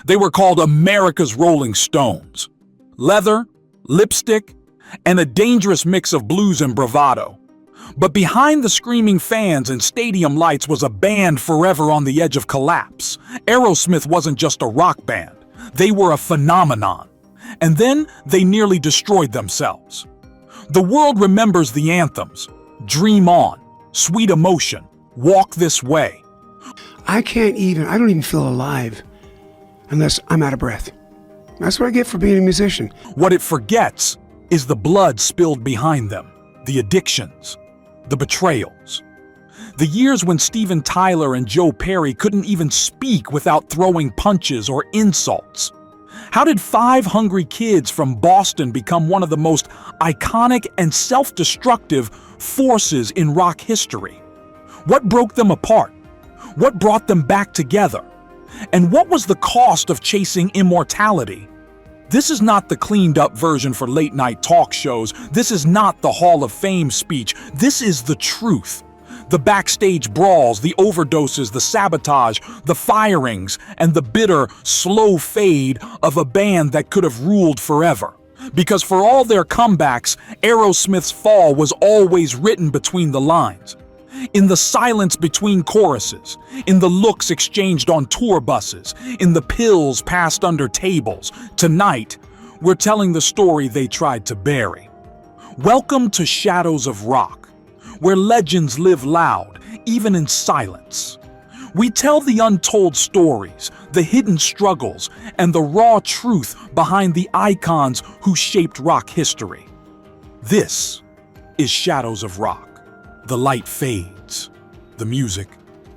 They were called America's Rolling Stones. Leather, lipstick, and a dangerous mix of blues and bravado. But behind the screaming fans and stadium lights was a band forever on the edge of collapse. Aerosmith wasn't just a rock band. They were a phenomenon. And then they nearly destroyed themselves. The world remembers the anthems: Dream On, Sweet Emotion, Walk This Way. I don't even feel alive unless I'm out of breath. That's what I get for being a musician. What it forgets is the blood spilled behind them, the addictions, the betrayals. The years when Steven Tyler and Joe Perry couldn't even speak without throwing punches or insults. How did 5 hungry kids from Boston become one of the most iconic and self-destructive forces in rock history? What broke them apart? What brought them back together? And what was the cost of chasing immortality? This is not the cleaned-up version for late-night talk shows. This is not the Hall of Fame speech. This is the truth. The backstage brawls, the overdoses, the sabotage, the firings, and the bitter, slow fade of a band that could have ruled forever. Because for all their comebacks, Aerosmith's fall was always written between the lines. In the silence between choruses, in the looks exchanged on tour buses, in the pills passed under tables. Tonight, we're telling the story they tried to bury. Welcome to Shadows of Rock, where legends live loud, even in silence. We tell the untold stories, the hidden struggles, and the raw truth behind the icons who shaped rock history. This is Shadows of Rock. The light fades. The music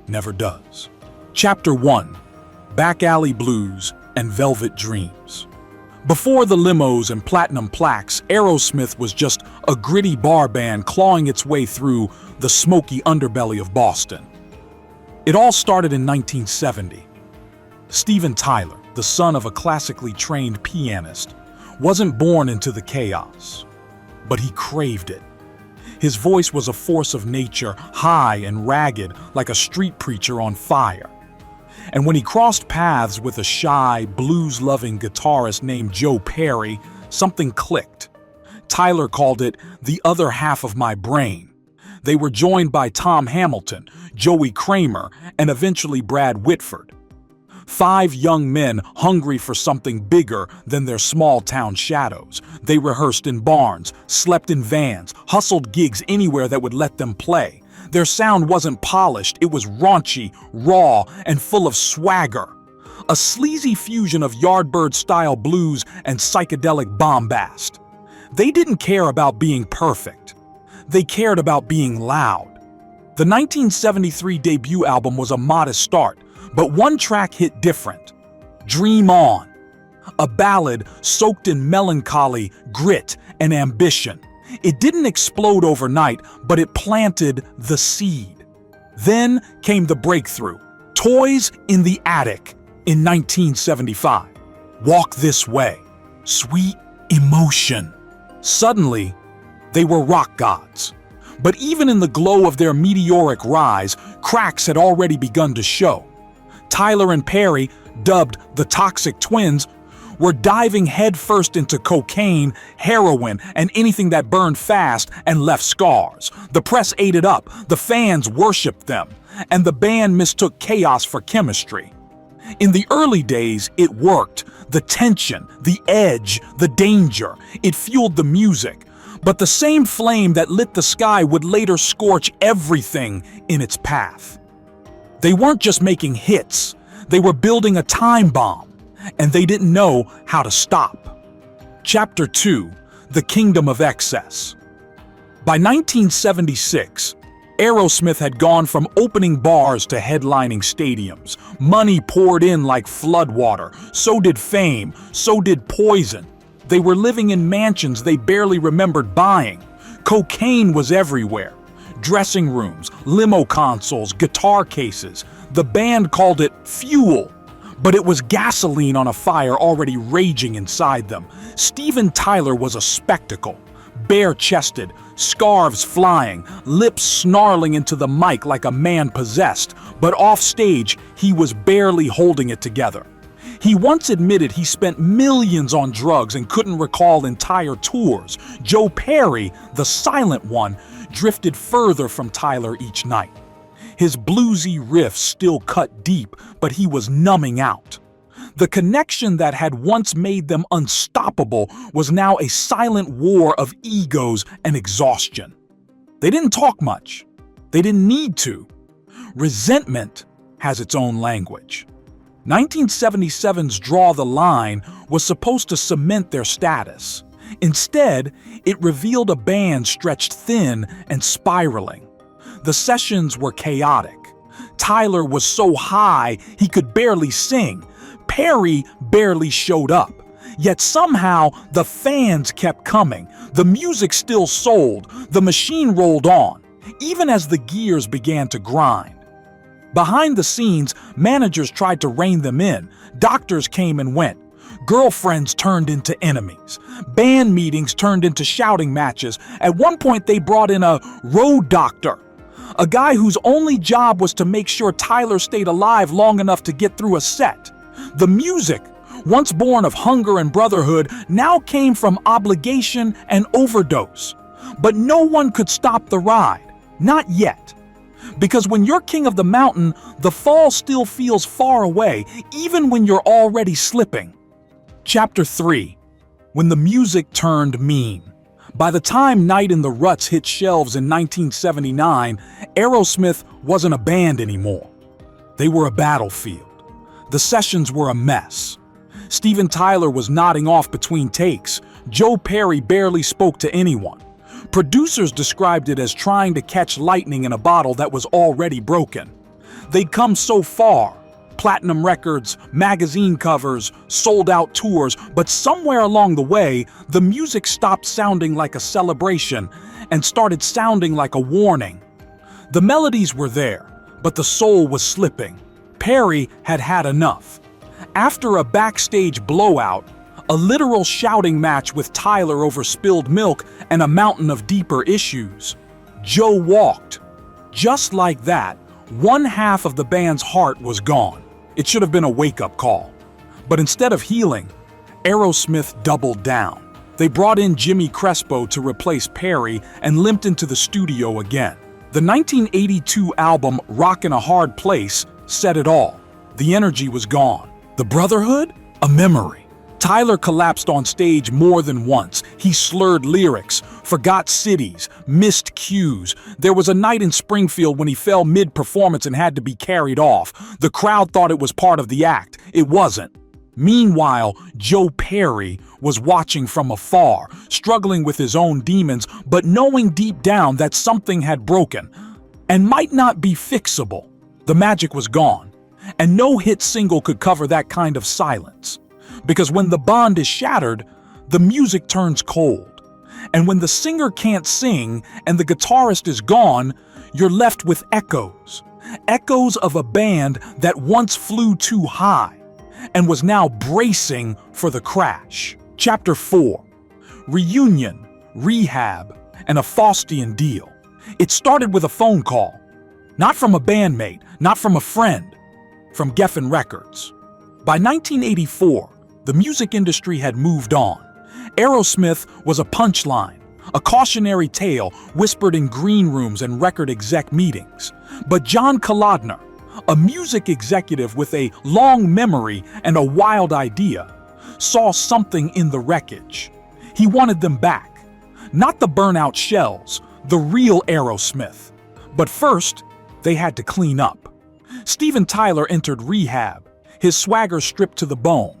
never does. Chapter 1: Back Alley Blues and Velvet Dreams. Before the limos and platinum plaques, Aerosmith was just a gritty bar band clawing its way through the smoky underbelly of Boston. It all started in 1970. Steven Tyler, the son of a classically trained pianist, wasn't born into the chaos, but he craved it. His voice was a force of nature, high and ragged like a street preacher on fire. And when he crossed paths with a shy, blues-loving guitarist named Joe Perry, something clicked. Tyler called it the other half of my brain. They were joined by Tom Hamilton, Joey Kramer, and eventually Brad Whitford. 5 young men hungry for something bigger than their small-town shadows. They rehearsed in barns, slept in vans, hustled gigs anywhere that would let them play. Their sound wasn't polished, it was raunchy, raw, and full of swagger. A sleazy fusion of Yardbird-style blues and psychedelic bombast. They didn't care about being perfect. They cared about being loud. The 1973 debut album was a modest start, but one track hit different. Dream On, a ballad soaked in melancholy, grit, and ambition. It didn't explode overnight, but it planted the seed. Then came the breakthrough, Toys in the Attic in 1975. Walk This Way, Sweet Emotion. Suddenly, they were rock gods. But even in the glow of their meteoric rise, cracks had already begun to show. Tyler and Perry, dubbed the Toxic Twins, were diving headfirst into cocaine, heroin, and anything that burned fast and left scars. The press ate it up, the fans worshipped them, and the band mistook chaos for chemistry. In the early days, it worked. The tension, the edge, the danger, it fueled the music. But the same flame that lit the sky would later scorch everything in its path. They weren't just making hits, they were building a time bomb, and they didn't know how to stop. Chapter 2: The Kingdom of Excess. By 1976, Aerosmith had gone from opening bars to headlining stadiums. Money poured in like floodwater, so did fame, so did poison. They were living in mansions they barely remembered buying. Cocaine was everywhere. Dressing rooms, limo consoles, guitar cases. The band called it fuel, but it was gasoline on a fire already raging inside them. Steven Tyler was a spectacle. Bare-chested, scarves flying, lips snarling into the mic like a man possessed, but off stage, he was barely holding it together. He once admitted he spent millions on drugs and couldn't recall entire tours. Joe Perry, the silent one, drifted further from Tyler each night. His bluesy riffs still cut deep, but he was numbing out. The connection that had once made them unstoppable was now a silent war of egos and exhaustion. They didn't talk much. They didn't need to. Resentment has its own language. 1977's Draw the Line was supposed to cement their status. Instead, it revealed a band stretched thin and spiraling. The sessions were chaotic. Tyler was so high he could barely sing. Perry barely showed up. Yet somehow the fans kept coming. The music still sold. The machine rolled on, even as the gears began to grind. Behind the scenes, managers tried to rein them in. Doctors came and went. Girlfriends turned into enemies. Band meetings turned into shouting matches. At one point, they brought in a road doctor, a guy whose only job was to make sure Tyler stayed alive long enough to get through a set. The music, once born of hunger and brotherhood, now came from obligation and overdose. But no one could stop the ride. Not yet. Because when you're king of the mountain, the fall still feels far away, even when you're already slipping. Chapter 3. When the music turned mean. By the time Night in the Ruts hit shelves in 1979, Aerosmith wasn't a band anymore. They were a battlefield. The sessions were a mess. Steven Tyler was nodding off between takes. Joe Perry barely spoke to anyone. Producers described it as trying to catch lightning in a bottle that was already broken. They'd come so far. Platinum records, magazine covers, sold-out tours, but somewhere along the way, the music stopped sounding like a celebration and started sounding like a warning. The melodies were there, but the soul was slipping. Perry had had enough. After a backstage blowout, a literal shouting match with Tyler over spilled milk and a mountain of deeper issues, Joe walked. Just like that, one half of the band's heart was gone. It should have been a wake-up call. But instead of healing, Aerosmith doubled down. They brought in Jimmy Crespo to replace Perry and limped into the studio again. The 1982 album Rockin' a Hard Place said it all. The energy was gone. The brotherhood? A memory. Tyler collapsed on stage more than once. He slurred lyrics, forgot cities, missed cues. There was a night in Springfield when he fell mid-performance and had to be carried off. The crowd thought it was part of the act. It wasn't. Meanwhile, Joe Perry was watching from afar, struggling with his own demons, but knowing deep down that something had broken and might not be fixable. The magic was gone, and no hit single could cover that kind of silence. Because when the bond is shattered, the music turns cold. And when the singer can't sing and the guitarist is gone, you're left with echoes. Echoes of a band that once flew too high and was now bracing for the crash. Chapter 4. Reunion, Rehab, and a Faustian deal. It started with a phone call. Not from a bandmate, not from a friend. From Geffen Records. By 1984, the music industry had moved on. Aerosmith was a punchline, a cautionary tale whispered in green rooms and record exec meetings. But John Kalodner, a music executive with a long memory and a wild idea, saw something in the wreckage. He wanted them back. Not the burnout shells, the real Aerosmith. But first, they had to clean up. Steven Tyler entered Rehab, his swagger stripped to the bone.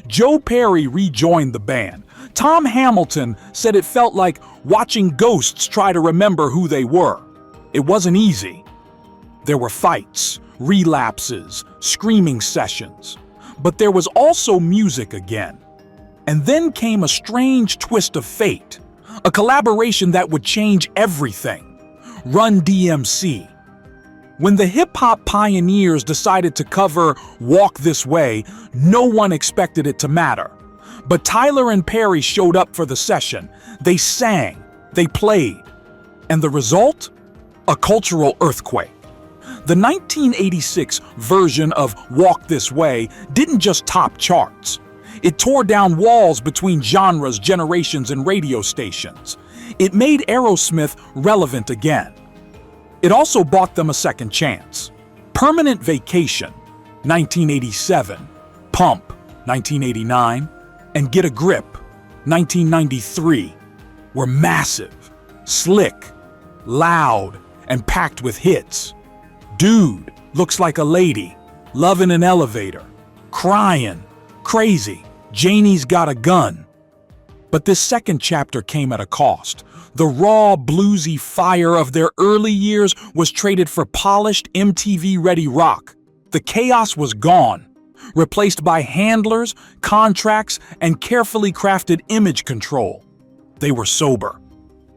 Joe Perry rejoined the band. Tom Hamilton said it felt like watching ghosts try to remember who they were. It wasn't easy. There were fights, relapses, screaming sessions. But there was also music again. And then came a strange twist of fate, a collaboration that would change everything. Run-DMC. When the hip-hop pioneers decided to cover Walk This Way, no one expected it to matter. But Tyler and Perry showed up for the session. They sang, they played. And the result? A cultural earthquake. The 1986 version of Walk This Way didn't just top charts. It tore down walls between genres, generations, and radio stations. It made Aerosmith relevant again. It also bought them a second chance. Permanent Vacation, 1987, Pump, 1989, and Get a Grip, 1993, were massive, slick, loud, and packed with hits. Dude Looks Like a Lady, Love in an Elevator, Crying, Crazy, Janie's Got a Gun. But this second chapter came at a cost. The raw, bluesy fire of their early years was traded for polished, MTV-ready rock. The chaos was gone, replaced by handlers, contracts, and carefully crafted image control. They were sober.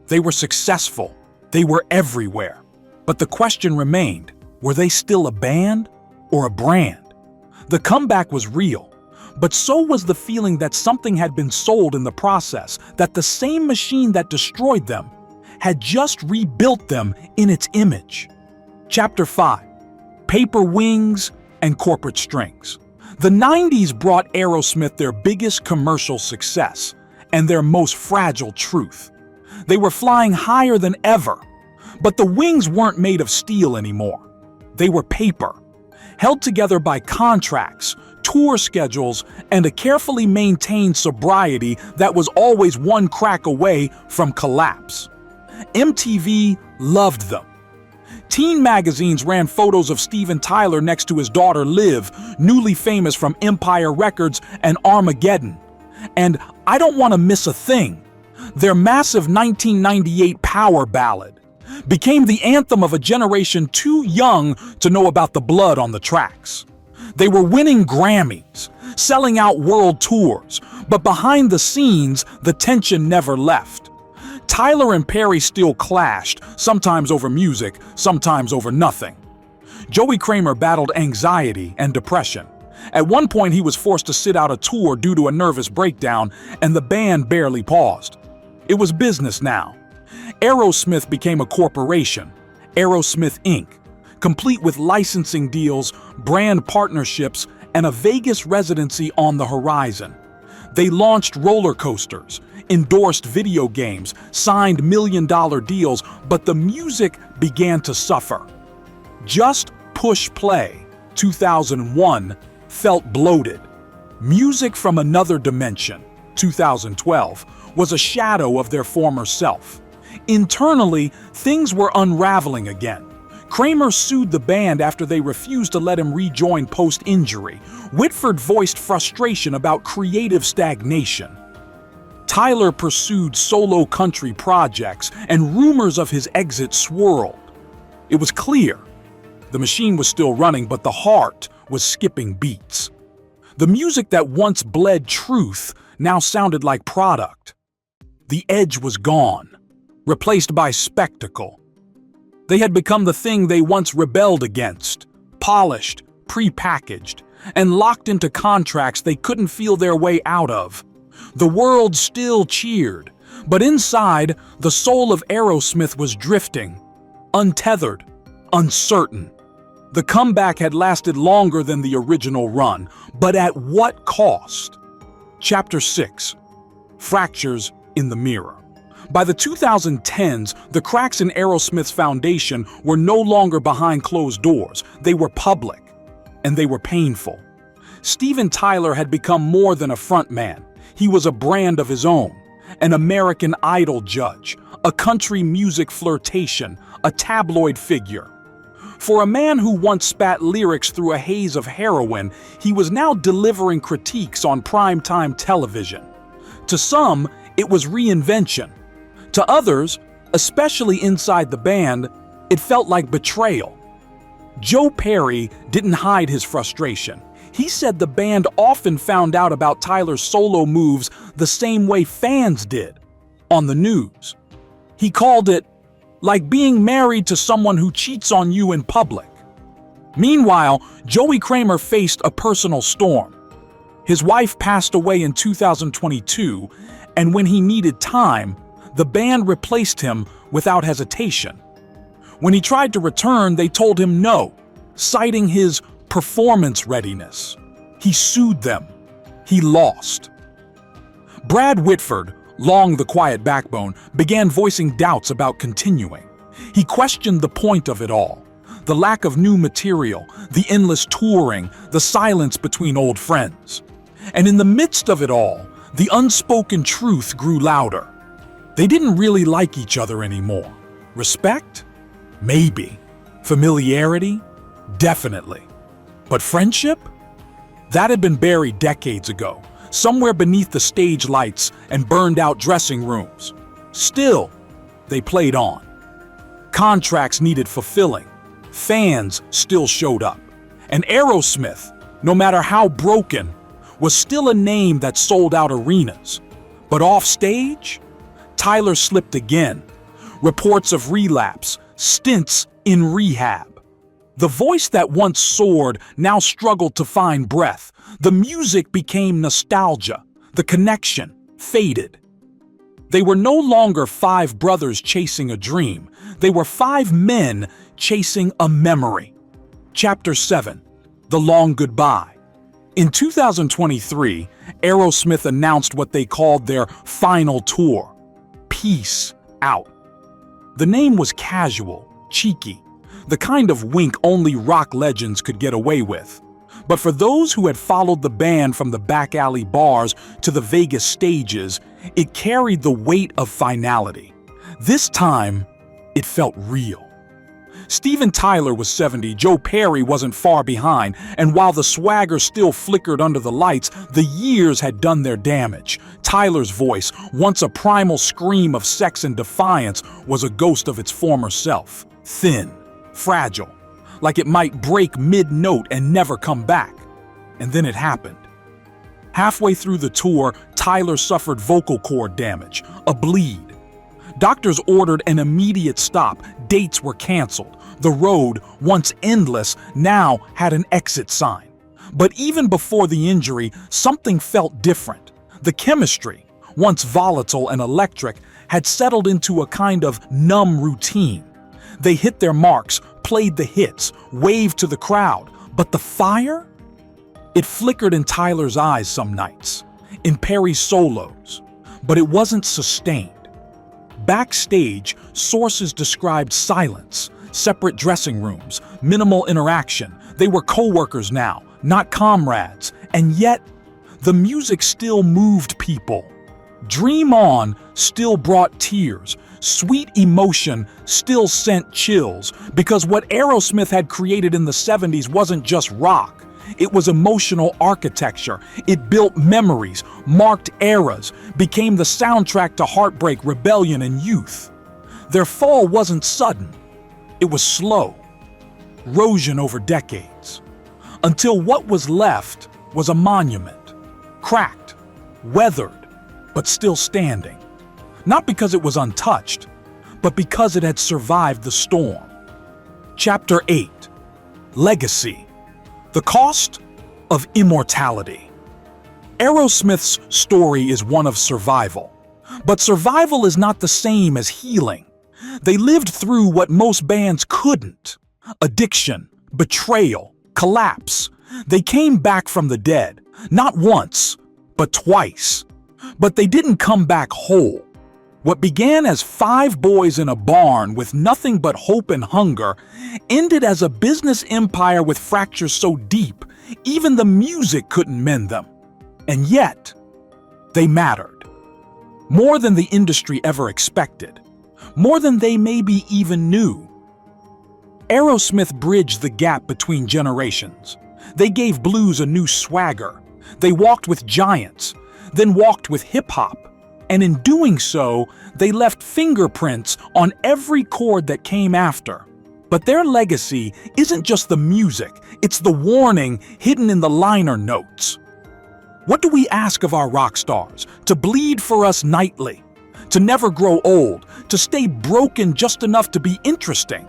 They were successful. They were everywhere. But the question remained, were they still a band or a brand? The comeback was real, but so was the feeling that something had been sold in the process, that the same machine that destroyed them had just rebuilt them in its image. Chapter 5. Paper Wings and Corporate Strings. The 90s brought Aerosmith their biggest commercial success and their most fragile truth. They were flying higher than ever, but the wings weren't made of steel anymore. They were paper, held together by contracts, tour schedules, and a carefully maintained sobriety that was always one crack away from collapse. MTV loved them. Teen magazines ran photos of Steven Tyler next to his daughter Liv, newly famous from Empire Records and Armageddon. And I Don't Want to Miss a Thing, their massive 1998 power ballad, became the anthem of a generation too young to know about the blood on the tracks. They were winning Grammys, selling out world tours, but behind the scenes, the tension never left. Tyler and Perry still clashed, sometimes over music, sometimes over nothing. Joey Kramer battled anxiety and depression. At one point, he was forced to sit out a tour due to a nervous breakdown, and the band barely paused. It was business now. Aerosmith became a corporation, Aerosmith Inc., complete with licensing deals, brand partnerships, and a Vegas residency on the horizon. They launched roller coasters, endorsed video games, signed million-dollar deals, but the music began to suffer. Just Push Play, 2001, felt bloated. Music from Another Dimension, 2012, was a shadow of their former self. Internally, things were unraveling again. Kramer sued the band after they refused to let him rejoin post-injury. Whitford voiced frustration about creative stagnation. Tyler pursued solo country projects, and rumors of his exit swirled. It was clear. The machine was still running, but the heart was skipping beats. The music that once bled truth now sounded like product. The edge was gone, replaced by spectacle. They had become the thing they once rebelled against, polished, pre-packaged, and locked into contracts they couldn't feel their way out of. The world still cheered, but inside, the soul of Aerosmith was drifting, untethered, uncertain. The comeback had lasted longer than the original run, but at what cost? Chapter 6. Fractures in the Mirror. By the 2010s, the cracks in Aerosmith's foundation were no longer behind closed doors. They were public, and they were painful. Steven Tyler had become more than a frontman. He was a brand of his own, an American Idol judge, a country music flirtation, a tabloid figure. For a man who once spat lyrics through a haze of heroin, he was now delivering critiques on primetime television. To some, it was reinvention. To others, especially inside the band, it felt like betrayal. Joe Perry didn't hide his frustration. He said the band often found out about Tyler's solo moves the same way fans did, on the news. He called it like being married to someone who cheats on you in public. Meanwhile, Joey Kramer faced a personal storm. His wife passed away in 2022, and when he needed time, the band replaced him without hesitation. When he tried to return, they told him no, citing his performance readiness. He sued them. He lost. Brad Whitford, long the quiet backbone, began voicing doubts about continuing. He questioned the point of it all. The lack of new material, the endless touring, the silence between old friends. And in the midst of it all, the unspoken truth grew louder. They didn't really like each other anymore. Respect? Maybe. Familiarity? Definitely. But friendship? That had been buried decades ago, somewhere beneath the stage lights and burned-out dressing rooms. Still, they played on. Contracts needed fulfilling. Fans still showed up. And Aerosmith, no matter how broken, was still a name that sold out arenas. But off stage, Tyler slipped again. Reports of relapse, stints in rehab. The voice that once soared now struggled to find breath. The music became nostalgia. The connection faded. They were no longer five brothers chasing a dream. They were five men chasing a memory. Chapter 7. The Long Goodbye. In 2023, Aerosmith announced what they called their final tour, Peace Out. The name was casual, cheeky, the kind of wink only rock legends could get away with. But for those who had followed the band from the back alley bars to the Vegas stages, it carried the weight of finality. This time, it felt real. Steven Tyler was 70, Joe Perry wasn't far behind, and while the swagger still flickered under the lights, the years had done their damage. Tyler's voice, once a primal scream of sex and defiance, was a ghost of its former self. Thin, fragile, like it might break mid-note and never come back. And then it happened. Halfway through the tour, Tyler suffered vocal cord damage, a bleed. Doctors ordered an immediate stop. Dates were canceled. The road, once endless, now had an exit sign. But even before the injury, something felt different. The chemistry, once volatile and electric, had settled into a kind of numb routine. They hit their marks, played the hits, waved to the crowd. But the fire? It flickered in Tyler's eyes some nights, in Perry's solos. But it wasn't sustained. Backstage, sources described silence, separate dressing rooms, minimal interaction. They were co-workers now, not comrades. And yet, the music still moved people. Dream On still brought tears. Sweet Emotion still sent chills, because what Aerosmith had created in the 70s wasn't just rock. It was emotional architecture. It built memories, marked eras, became the soundtrack to heartbreak, rebellion, and youth. Their fall wasn't sudden. It was slow. Erosion over decades. Until what was left was a monument. Cracked, weathered, but still standing. Not because it was untouched, but because it had survived the storm. Chapter 8. Legacy. The cost of immortality. Aerosmith's story is one of survival. But survival is not the same as healing. They lived through what most bands couldn't. Addiction, betrayal, collapse. They came back from the dead, not once, but twice. But they didn't come back whole. What began as five boys in a barn with nothing but hope and hunger ended as a business empire with fractures so deep, even the music couldn't mend them. And yet, they mattered. More than the industry ever expected. More than they maybe even knew. Aerosmith bridged the gap between generations. They gave blues a new swagger. They walked with giants, then walked with hip-hop. And in doing so, they left fingerprints on every chord that came after. But their legacy isn't just the music, it's the warning hidden in the liner notes. What do we ask of our rock stars? To bleed for us nightly, to never grow old, to stay broken just enough to be interesting,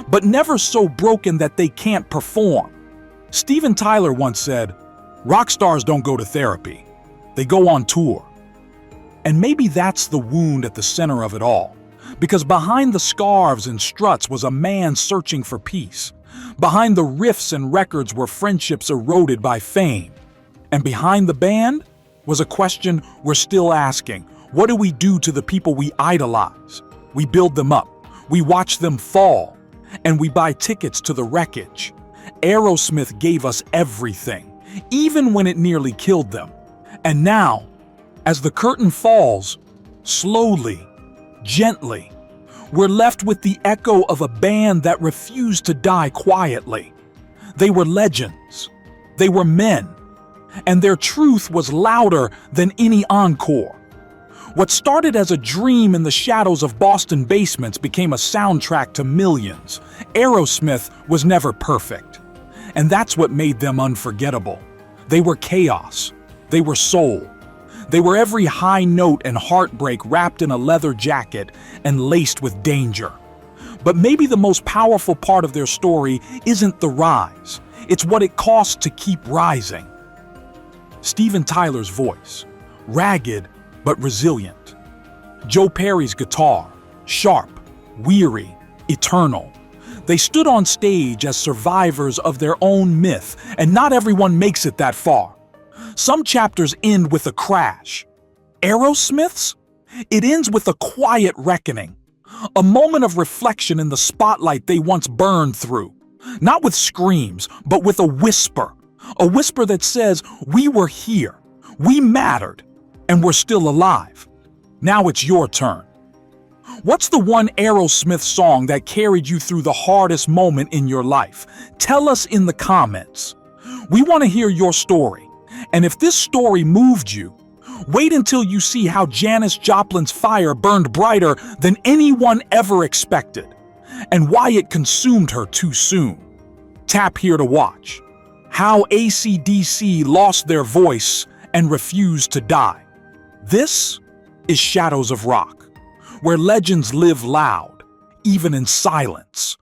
but never so broken that they can't perform. Steven Tyler once said, "Rock stars don't go to therapy, they go on tour." And maybe that's the wound at the center of it all. Because behind the scarves and struts was a man searching for peace. Behind the riffs and records were friendships eroded by fame. And behind the band was a question we're still asking. What do we do to the people we idolize? We build them up, we watch them fall, and we buy tickets to the wreckage. Aerosmith gave us everything, even when it nearly killed them. And now, as the curtain falls, slowly, gently, we're left with the echo of a band that refused to die quietly. They were legends. They were men. And their truth was louder than any encore. What started as a dream in the shadows of Boston basements became a soundtrack to millions. Aerosmith was never perfect. And that's what made them unforgettable. They were chaos. They were soul. They were every high note and heartbreak wrapped in a leather jacket and laced with danger. But maybe the most powerful part of their story isn't the rise. It's what it costs to keep rising. Steven Tyler's voice, ragged but resilient. Joe Perry's guitar, sharp, weary, eternal. They stood on stage as survivors of their own myth, and not everyone makes it that far. Some chapters end with a crash. Aerosmith's? It ends with a quiet reckoning, a moment of reflection in the spotlight they once burned through. Not with screams, but with a whisper that says, we were here, we mattered, and we're still alive. Now it's your turn. What's the one Aerosmith song that carried you through the hardest moment in your life? Tell us in the comments. We want to hear your story. And if this story moved you, wait until you see how Janis Joplin's fire burned brighter than anyone ever expected, and why it consumed her too soon. Tap here to watch. How AC/DC lost their voice and refused to die. This is Shadows of Rock, where legends live loud, even in silence.